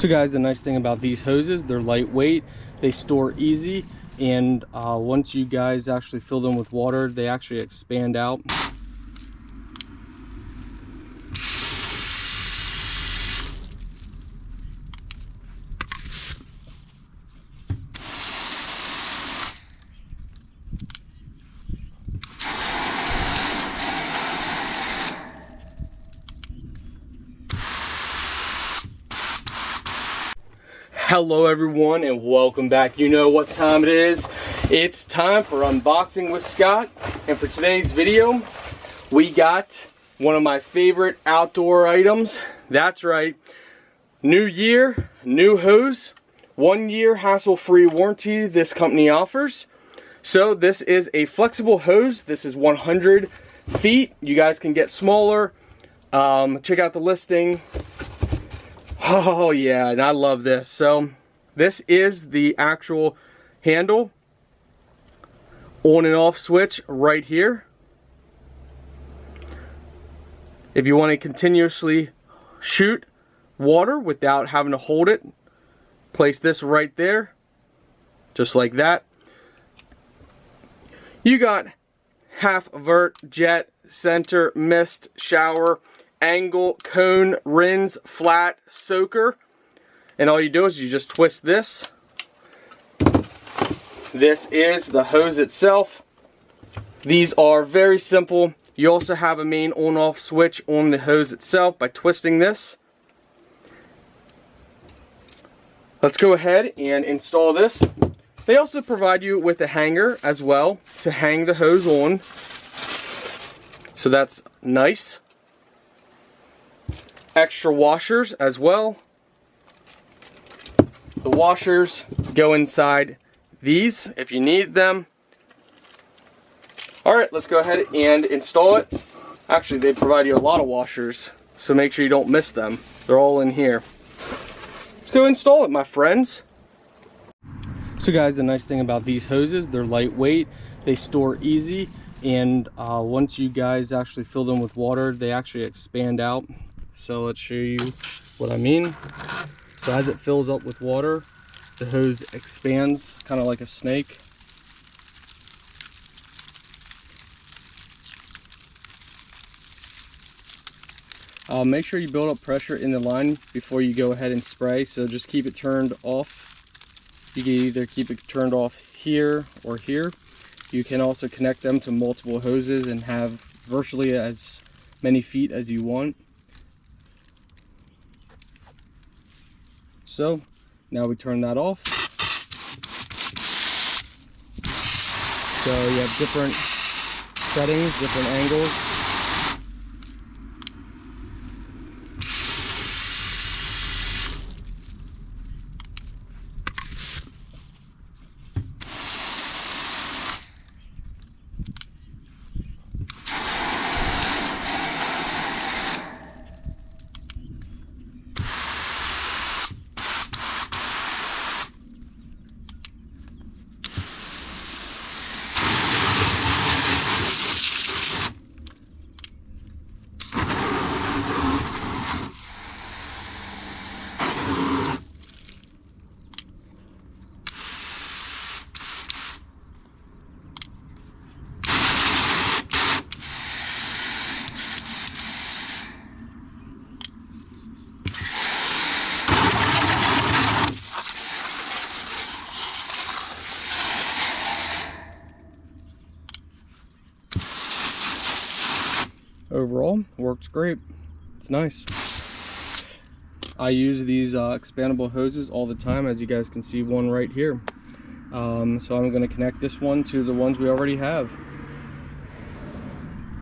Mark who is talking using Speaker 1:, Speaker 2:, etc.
Speaker 1: So guys, the nice thing about these hoses, they're lightweight, they store easy, and once you guys actually fill them with water, they actually expand out. Hello everyone and welcome back. You know what time it is. It's time for Unboxing with Scott, and for today's video we got one of my favorite outdoor items. That's right, new year, new hose, 1 year hassle-free warranty this company offers. So this is a flexible hose. This is 100 feet. You guys can get smaller. Check out the listing. Oh yeah, and I love this. So this is the actual handle, on and off switch right here. If you want to continuously shoot water without having to hold it, place this right there, just like that. You got half vert, jet, center, mist, shower, angle, cone, rinse, flat, soaker, and all you do is you just twist this. This is the hose itself. These are very simple. You also have a main on-off switch on the hose itself by twisting this. Let's go ahead and install this. They also provide you with a hanger as well to hang the hose on, so that's nice. Extra washers as well. The washers go inside these if you need them. Alright, let's go ahead and install it. Actually, they provide you a lot of washers, so make sure you don't miss them. They're all in here. Let's go install it, my friends. So guys, the nice thing about these hoses, they're lightweight, they store easy, and once you guys actually fill them with water, they actually expand out. So let's show you what I mean. So as it fills up with water, the hose expands kind of like a snake. Make sure you build up pressure in the line before you go ahead and spray, so just keep it turned off. You can either keep it turned off here or here. You can also connect them to multiple hoses and have virtually as many feet as you want. So now we turn that off. So you have different settings, different angles. Overall, works great. It's nice. I use these expandable hoses all the time, as you guys can see one right here. So I'm going to connect this one to the ones we already have.